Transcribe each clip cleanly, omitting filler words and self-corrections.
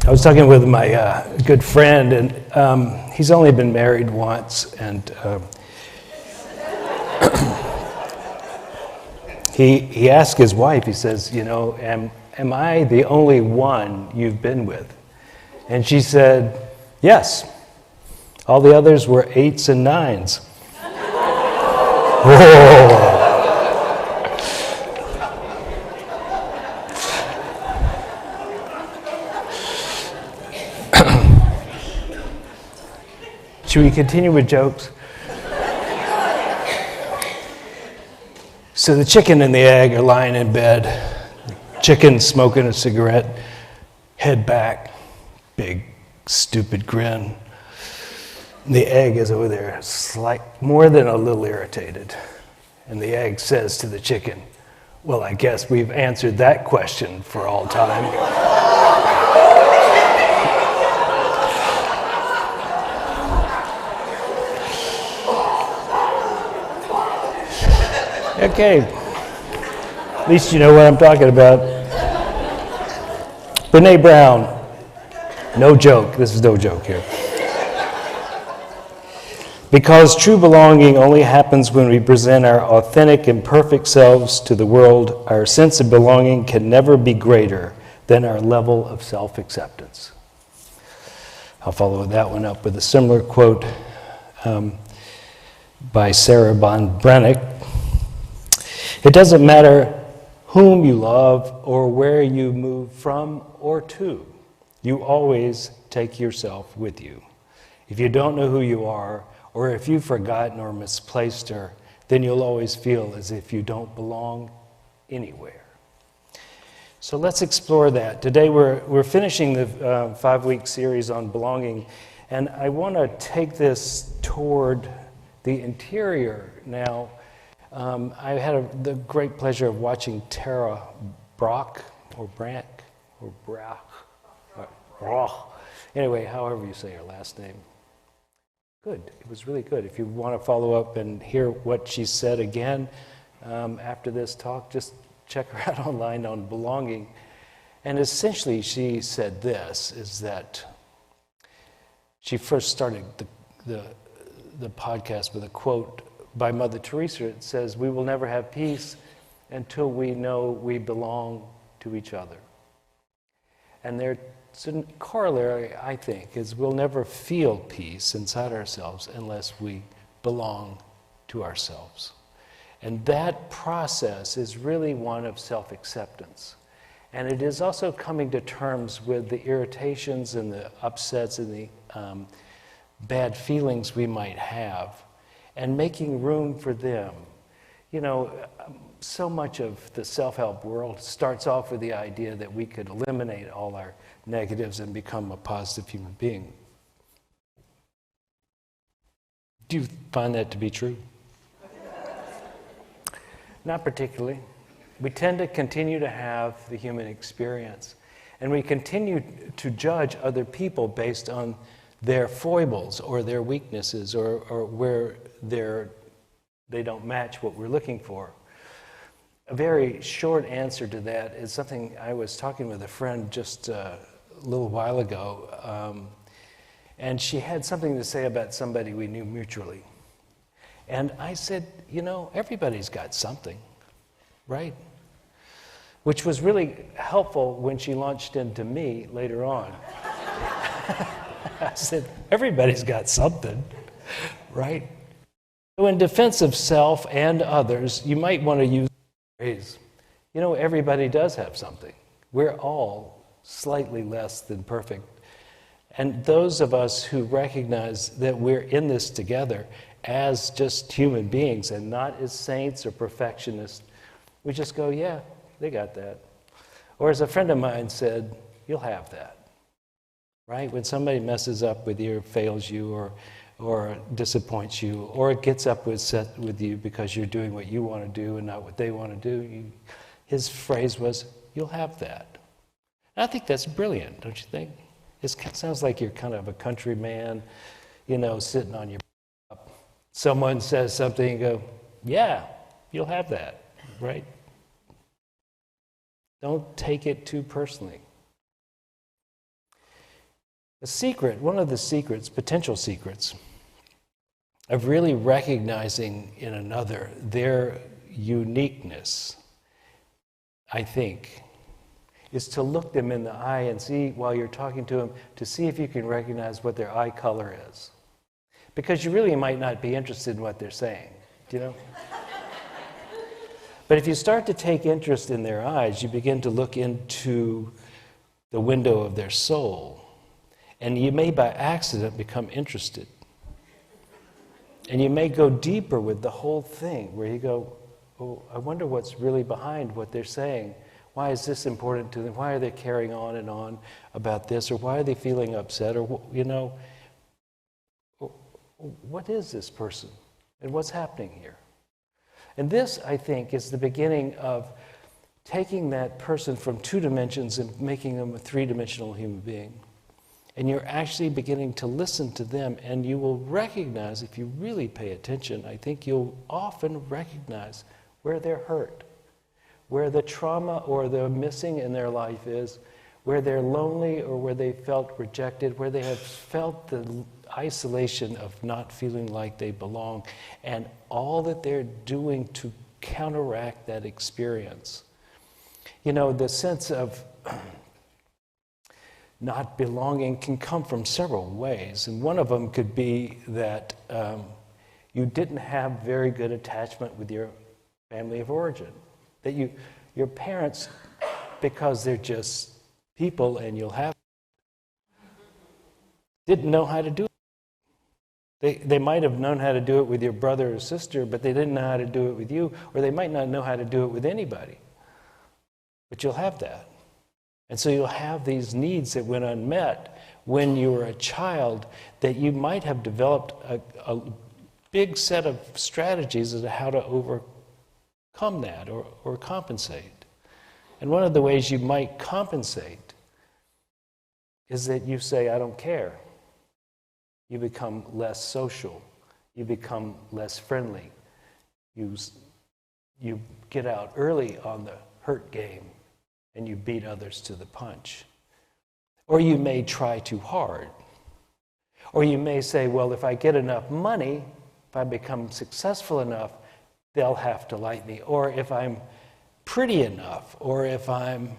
I was talking with my good friend, and he's only been married once, and he asked his wife, he says, you know, am I the only one you've been with? And she said, yes. All the others were 8s and 9s. Whoa. Should we continue with jokes? So the chicken and the egg are lying in bed. Chicken smoking a cigarette, head back, big stupid grin. And the egg is over there, more than a little irritated. And the egg says to the chicken, well, I guess we've answered that question for all time. Okay, at least you know what I'm talking about. Brene Brown, no joke, this is no joke here. Because true belonging only happens when we present our authentic and perfect selves to the world, our sense of belonging can never be greater than our level of self-acceptance. I'll follow that one up with a similar quote by Sarah von Brennick. It doesn't matter whom you love or where you move from or to. You always take yourself with you. If you don't know who you are, or if you've forgotten or misplaced her, then you'll always feel as if you don't belong anywhere. So let's explore that. Today we're finishing the 5-week series on belonging, and I want to take this toward the interior now. I had the great pleasure of watching Tara Brach, or Branch, or Brach. Anyway, however you say her last name. Good. It was really good. If you want to follow up and hear what she said again after this talk, just check her out online on belonging. And essentially she said this, is that she first started the podcast with a quote by Mother Teresa. It says, we will never have peace until we know we belong to each other. And there's a corollary, I think, is we'll never feel peace inside ourselves unless we belong to ourselves. And that process is really one of self-acceptance. And it is also coming to terms with the irritations and the upsets and the bad feelings we might have, and making room for them. You know, so much of the self-help world starts off with the idea that we could eliminate all our negatives and become a positive human being. Do you find that to be true? Not particularly. We tend to continue to have the human experience, and we continue to judge other people based on their foibles or their weaknesses or where they don't match what we're looking for. A very short answer to that is something I was talking with a friend just a little while ago, and she had something to say about somebody we knew mutually. And I said, you know, everybody's got something, right? Which was really helpful when she launched into me later on. I said, everybody's got something, right? So in defense of self and others, you might want to use the phrase, you know, everybody does have something. We're all slightly less than perfect. And those of us who recognize that we're in this together as just human beings and not as saints or perfectionists, we just go, yeah, they got that. Or as a friend of mine said, you'll have that. Right? When somebody messes up with you or fails you or disappoints you or gets upset with you because you're doing what you want to do and not what they want to do, his phrase was, you'll have that. And I think that's brilliant, don't you think? It sounds like you're kind of a country man, you know, sitting on your butt. Someone says something and go, yeah, you'll have that, right? Don't take it too personally. A secret, one of the secrets, potential secrets, of really recognizing in another their uniqueness, I think, is to look them in the eye and see, while you're talking to them, to see if you can recognize what their eye color is. Because you really might not be interested in what they're saying, do you know? But if you start to take interest in their eyes, you begin to look into the window of their soul. And you may by accident become interested. And you may go deeper with the whole thing, where you go, oh, I wonder what's really behind what they're saying. Why is this important to them? Why are they carrying on and on about this? Or why are they feeling upset? Or, you know, what is this person? And what's happening here? And this, I think, is the beginning of taking that person from 2 dimensions and making them a 3-dimensional human being. And you're actually beginning to listen to them, and you will recognize, if you really pay attention, I think you'll often recognize where they're hurt, where the trauma or the missing in their life is, where they're lonely or where they felt rejected, where they have felt the isolation of not feeling like they belong, and all that they're doing to counteract that experience. You know, the sense of not belonging can come from several ways, and one of them could be that you didn't have very good attachment with your family of origin. That your parents, because they're just people and you'll have, didn't know how to do it. They might have known how to do it with your brother or sister, but they didn't know how to do it with you, or they might not know how to do it with anybody. But you'll have that. And so you'll have these needs that went unmet when you were a child, that you might have developed a big set of strategies as to how to overcome that or compensate. And one of the ways you might compensate is that you say, I don't care. You become less social. You become less friendly. You get out early on the hurt game and you beat others to the punch. Or you may try too hard. Or you may say, well, if I get enough money, if I become successful enough, they'll have to like me. Or if I'm pretty enough, or if I'm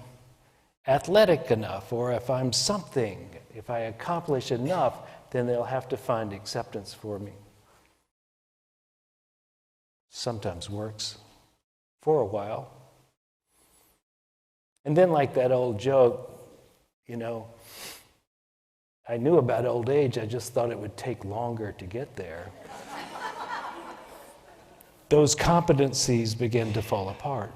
athletic enough, or if I'm something, if I accomplish enough, then they'll have to find acceptance for me. Sometimes works for a while. And then, like that old joke, you know, I knew about old age, I just thought it would take longer to get there. Those competencies begin to fall apart.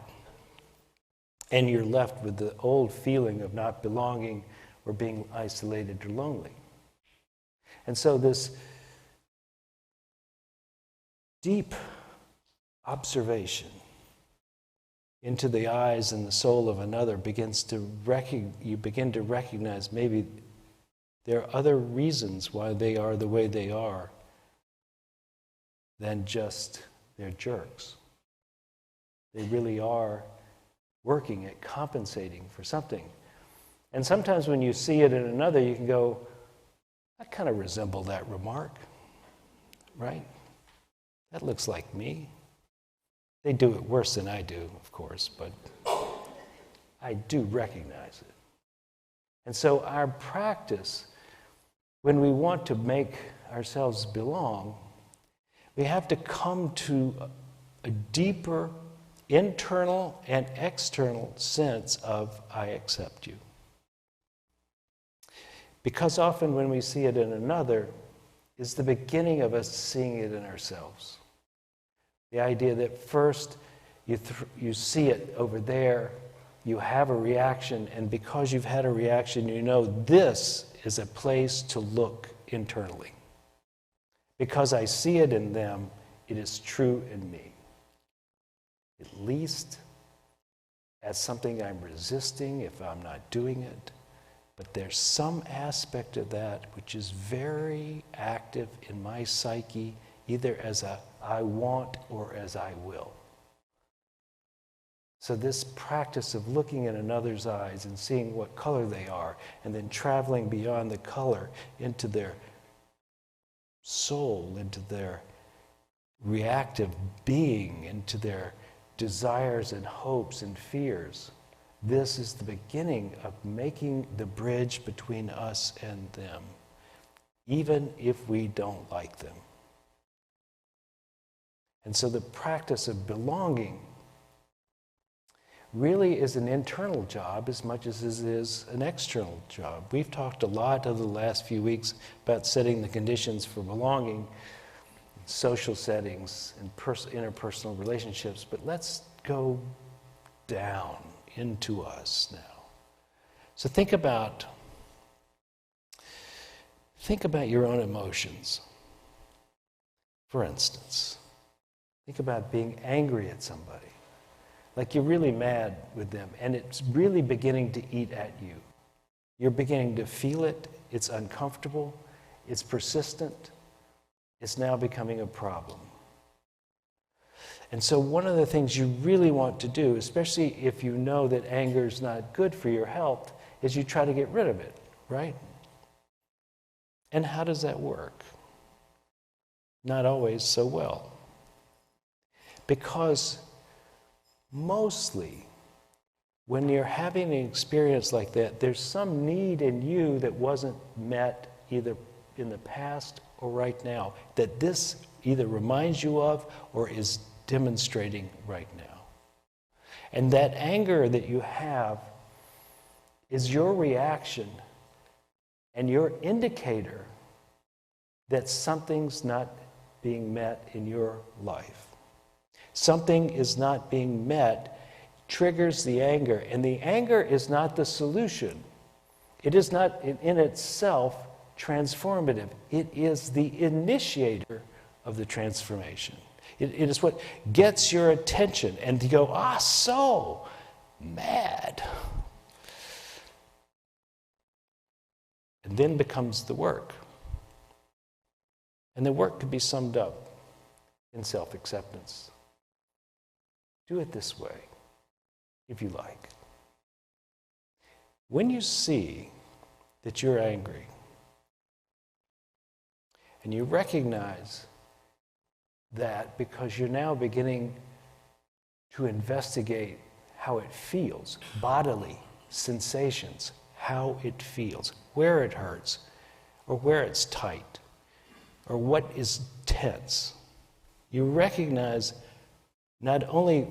And you're left with the old feeling of not belonging or being isolated or lonely. And so this deep observation into the eyes and the soul of another you begin to recognize maybe there are other reasons why they are the way they are than just they're jerks. They really are working at compensating for something. And sometimes when you see it in another, you can go, I kind of resemble that remark, right? That looks like me. They do it worse than I do, of course, but I do recognize it. And so our practice, when we want to make ourselves belong, we have to come to a deeper internal and external sense of I accept you. Because often when we see it in another, is the beginning of us seeing it in ourselves. The idea that first you see it over there, you have a reaction, and because you've had a reaction, you know this is a place to look internally. Because I see it in them, it is true in me. At least as something I'm resisting if I'm not doing it. But there's some aspect of that which is very active in my psyche, either as a I want or as I will. So this practice of looking in another's eyes and seeing what color they are, and then traveling beyond the color into their soul, into their reactive being, into their desires and hopes and fears. This is the beginning of making the bridge between us and them, even if we don't like them. And so the practice of belonging really is an internal job as much as it is an external job. We've talked a lot over the last few weeks about setting the conditions for belonging in social settings and interpersonal relationships, but let's go down into us now. So think about your own emotions. For instance, think about being angry at somebody. Like you're really mad with them, and it's really beginning to eat at you. You're beginning to feel it, it's uncomfortable, it's persistent, it's now becoming a problem. And so one of the things you really want to do, especially if you know that anger is not good for your health, is you try to get rid of it, right? And how does that work? Not always so well. Because mostly, when you're having an experience like that, there's some need in you that wasn't met either in the past or right now, that this either reminds you of or is demonstrating right now. And that anger that you have is your reaction and your indicator that something's not being met in your life. Something is not being met, triggers the anger, and the anger is not the solution. It is not in itself transformative. It is the initiator of the transformation. It is what gets your attention, and you go, so mad. And then becomes the work. And the work could be summed up in self-acceptance. Do it this way, if you like. When you see that you're angry, and you recognize that because you're now beginning to investigate how it feels, bodily sensations, how it feels, where it hurts, or where it's tight, or what is tense. You recognize not only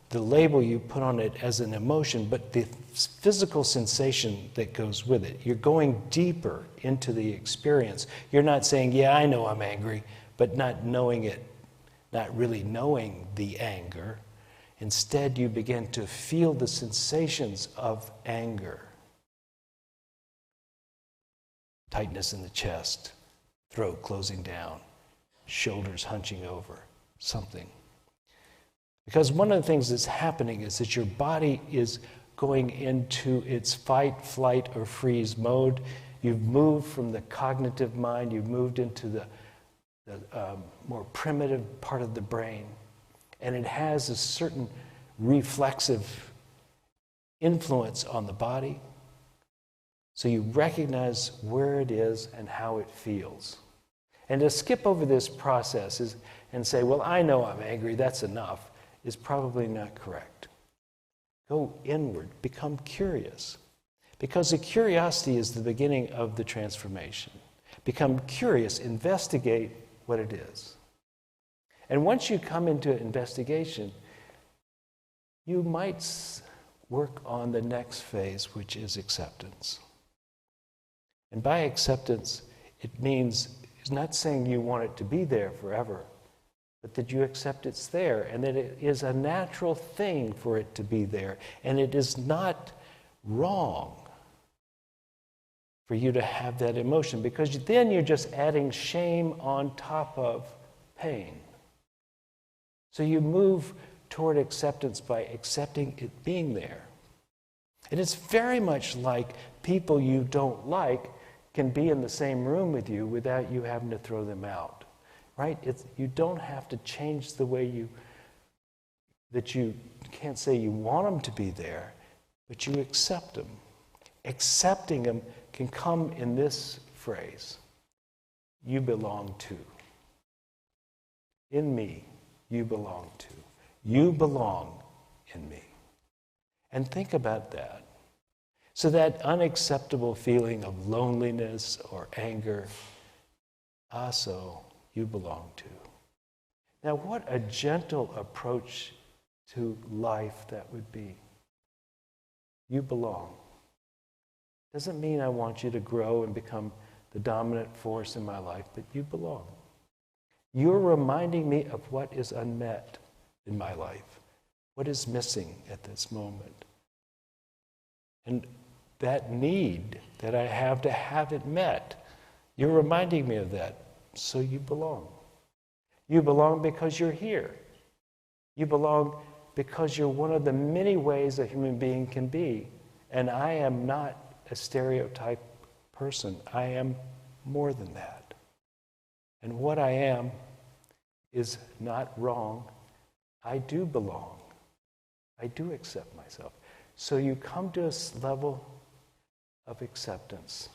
the label you put on it as an emotion, but the physical sensation that goes with it. You're going deeper into the experience. You're not saying, yeah, I know I'm angry, but not knowing it, not really knowing the anger. Instead, you begin to feel the sensations of anger. Tightness in the chest, throat closing down, shoulders hunching over, something. Because one of the things that's happening is that your body is going into its fight, flight, or freeze mode. You've moved from the cognitive mind, you've moved into the more primitive part of the brain. And it has a certain reflexive influence on the body. So you recognize where it is and how it feels. And to skip over this process and say, well, I know I'm angry, that's enough, is probably not correct. Go inward, become curious. Because the curiosity is the beginning of the transformation. Become curious, investigate what it is. And once you come into investigation, you might work on the next phase, which is acceptance. And by acceptance, it means, it's not saying you want it to be there forever, but that you accept it's there, and that it is a natural thing for it to be there, and it is not wrong for you to have that emotion, because then you're just adding shame on top of pain. So you move toward acceptance by accepting it being there. And it's very much like people you don't like can be in the same room with you without you having to throw them out. Right? You don't have to change the way that you can't say you want them to be there, but you accept them. Accepting them can come in this phrase: you belong to. In me, you belong to. You belong in me. And think about that. So that unacceptable feeling of loneliness or anger, also you belong to. Now, what a gentle approach to life that would be. You belong. Doesn't mean I want you to grow and become the dominant force in my life, but you belong. You're reminding me of what is unmet in my life, what is missing at this moment. And that need that I have to have it met, you're reminding me of that. So you belong. You belong because you're here. You belong because you're one of the many ways a human being can be. And I am not a stereotype person. I am more than that. And what I am is not wrong. I do belong. I do accept myself. So you come to a level of acceptance.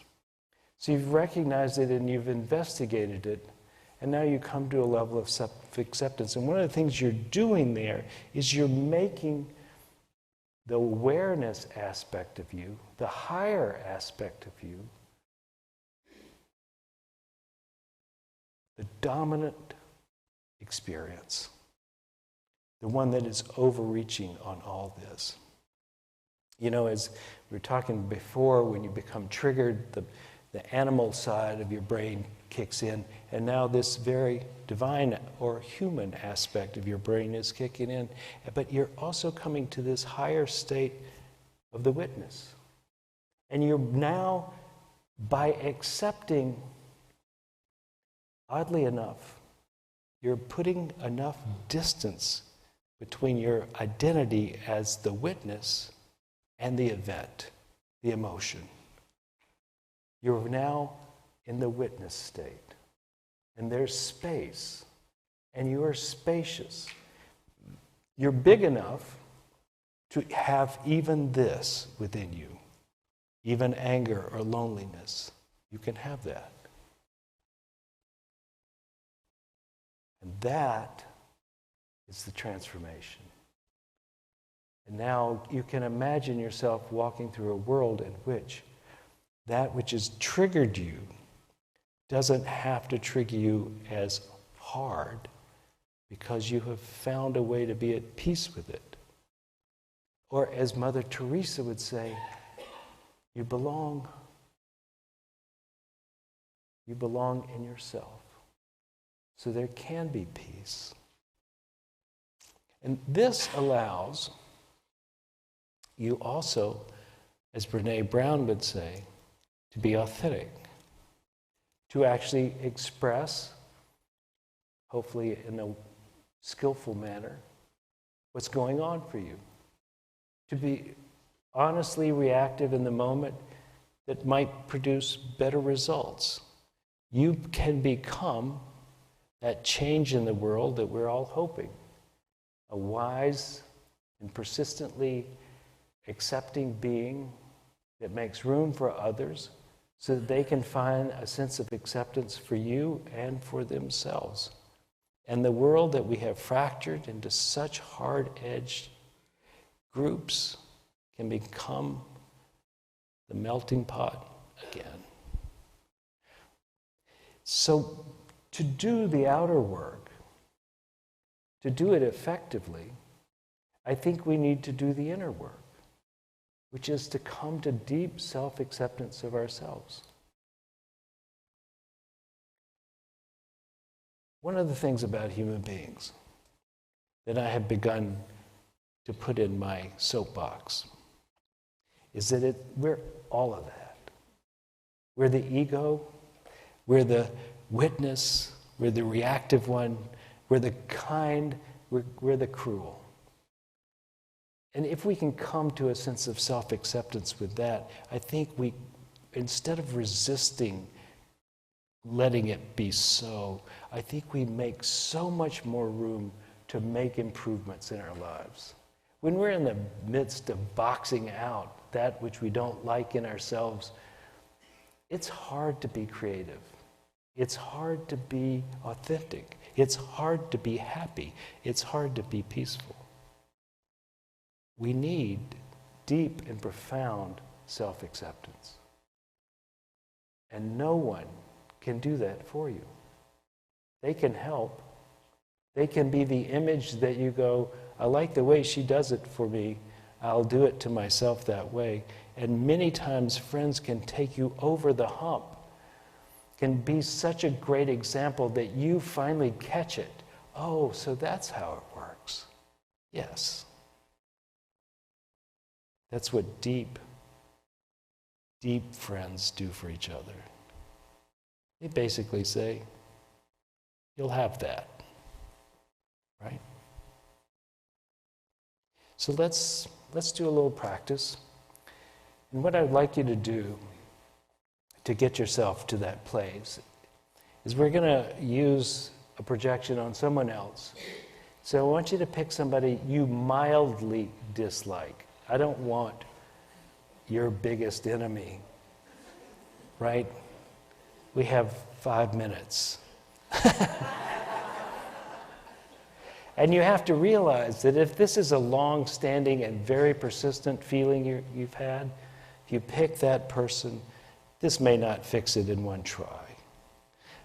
So you've recognized it and you've investigated it, and now you come to a level of self-acceptance. And one of the things you're doing there is you're making the awareness aspect of you, the higher aspect of you, the dominant experience, the one that is overreaching on all this. You know, as we were talking before, when you become triggered, the animal side of your brain kicks in, and now this very divine or human aspect of your brain is kicking in. But you're also coming to this higher state of the witness. And you're now, by accepting, oddly enough, you're putting enough distance between your identity as the witness and the event, the emotion. You're now in the witness state. And there's space. And you are spacious. You're big enough to have even this within you. Even anger or loneliness. You can have that. And that is the transformation. And now you can imagine yourself walking through a world in which that which has triggered you doesn't have to trigger you as hard because you have found a way to be at peace with it. Or as Mother Teresa would say, you belong. You belong in yourself. So there can be peace. And this allows you also, as Brene Brown would say, to be authentic, to actually express, hopefully in a skillful manner, what's going on for you. To be honestly reactive in the moment that might produce better results. You can become that change in the world that we're all hoping. A wise and persistently accepting being that makes room for others so that they can find a sense of acceptance for you and for themselves. And the world that we have fractured into such hard-edged groups can become the melting pot again. So to do the outer work, to do it effectively, I think we need to do the inner work, which is to come to deep self-acceptance of ourselves. One of the things about human beings that I have begun to put in my soapbox is that we're all of that. We're the ego, we're the witness, we're the reactive one, we're the kind, we're the cruel. And if we can come to a sense of self-acceptance with that, I think we, instead of resisting letting it be so, I think we make so much more room to make improvements in our lives. When we're in the midst of boxing out that which we don't like in ourselves, it's hard to be creative. It's hard to be authentic. It's hard to be happy. It's hard to be peaceful. We need deep and profound self-acceptance. And no one can do that for you. They can help. They can be the image that you go, I like the way she does it for me. I'll do it to myself that way. And many times friends can take you over the hump, can be such a great example that you finally catch it. Oh, so that's how it works. Yes. That's what deep, deep friends do for each other. They basically say, you'll have that, right? So let's do a little practice. And what I'd like you to do to get yourself to that place is we're going to use a projection on someone else. So I want you to pick somebody you mildly dislike. I don't want your biggest enemy, right? We have 5 minutes. And you have to realize that if this is a long-standing and very persistent feeling you've had, if you pick that person, this may not fix it in one try.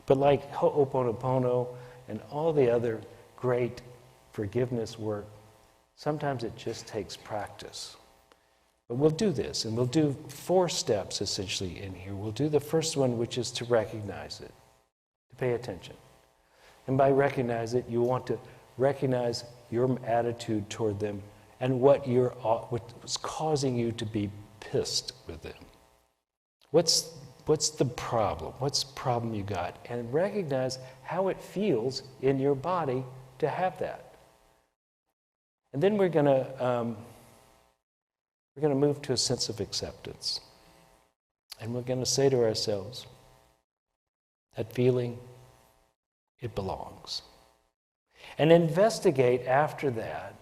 But like Ho'oponopono and all the other great forgiveness work, sometimes it just takes practice. But we'll do this, and we'll do 4 steps essentially in here. We'll do the first one, which is to recognize it, to pay attention. And by recognize it, you want to recognize your attitude toward them and what's causing you to be pissed with them. What's the problem? What's the problem you got? And recognize how it feels in your body to have that. And then we're going to move to a sense of acceptance. And we're going to say to ourselves, that feeling, it belongs. And investigate after that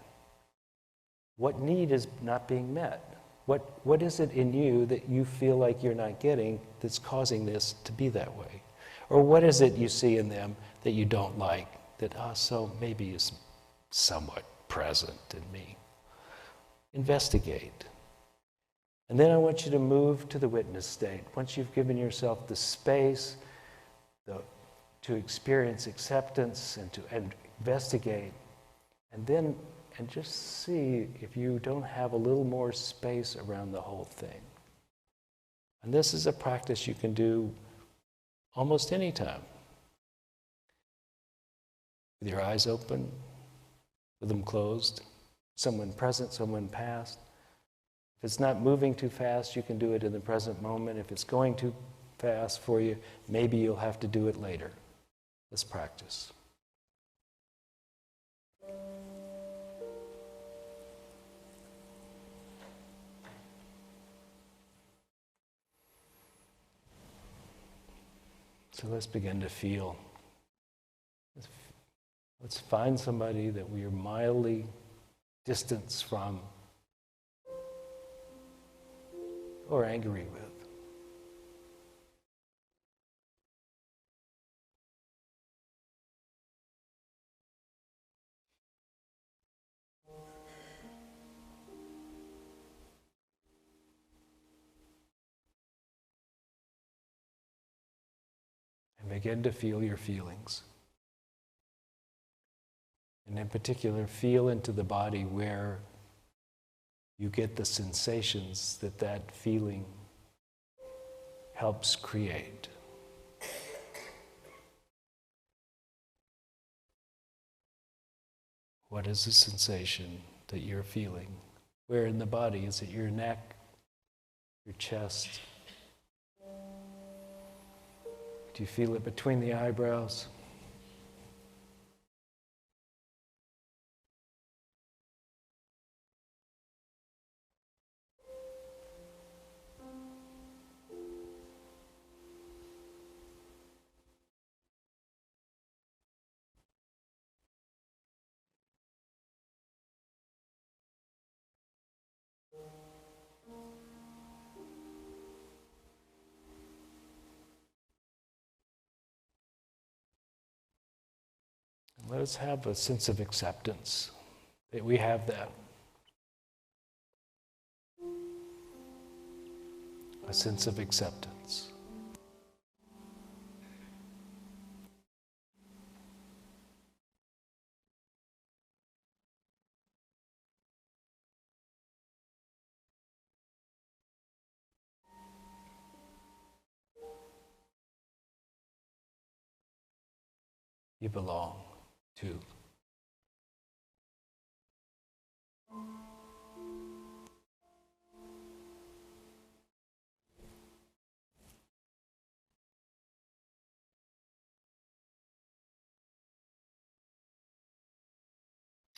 what need is not being met. What is it in you that you feel like you're not getting that's causing this to be that way? Or what is it you see in them that you don't like that, so maybe is somewhat present in me? Investigate. And then I want you to move to the witness state. Once you've given yourself the space to experience acceptance and to investigate, and just see if you don't have a little more space around the whole thing. And this is a practice you can do almost any time. With your eyes open, with them closed, someone present, someone past. If it's not moving too fast, you can do it in the present moment. If it's going too fast for you, maybe you'll have to do it later. Let's practice. So let's begin to feel. Let's find somebody that we are mildly distanced from or angry with. And begin to feel your feelings. And in particular, feel into the body where you get the sensations that that feeling helps create. What is the sensation that you're feeling? Where in the body? Is it your neck, your chest? Do you feel it between the eyebrows? Let us have a sense of acceptance that we have that. A sense of acceptance. You belong to.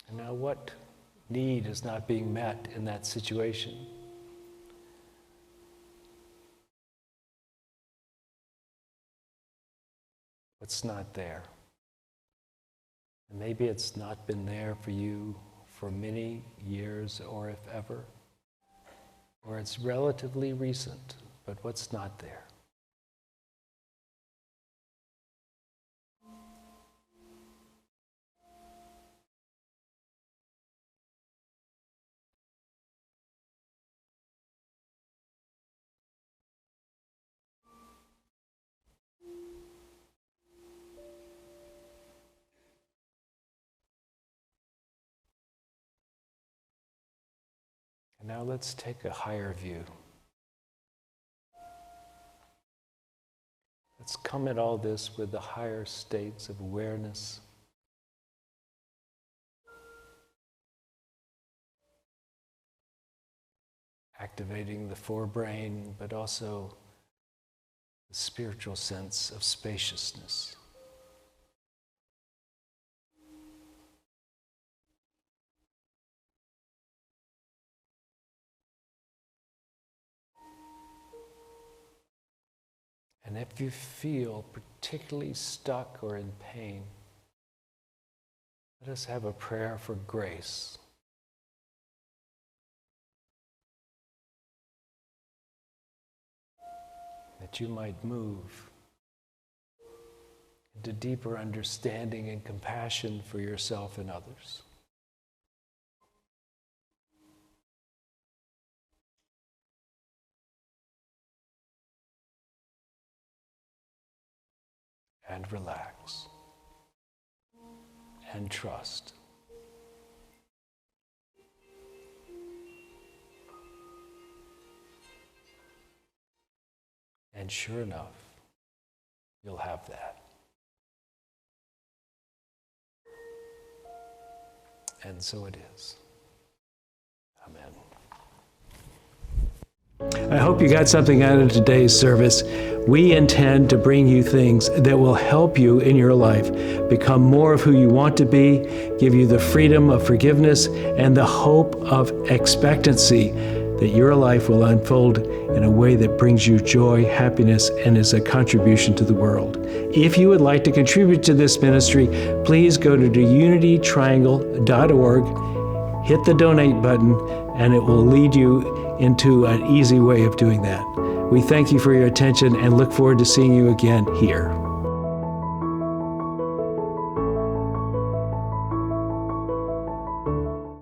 And now, what need is not being met in that situation? What's not there? And maybe it's not been there for you for many years, or if ever, or it's relatively recent, but what's not there? And now let's take a higher view. Let's come at all this with the higher states of awareness. Activating the forebrain, but also the spiritual sense of spaciousness. And if you feel particularly stuck or in pain, let us have a prayer for grace. That you might move into deeper understanding and compassion for yourself and others. And relax. And trust. And sure enough, you'll have that. And so it is. Amen. I hope you got something out of today's service. We intend to bring you things that will help you in your life become more of who you want to be, give you the freedom of forgiveness and the hope of expectancy that your life will unfold in a way that brings you joy, happiness, and is a contribution to the world. If you would like to contribute to this ministry, please go to unitytriangle.org, hit the donate button, and it will lead you into an easy way of doing that. We thank you for your attention and look forward to seeing you again here.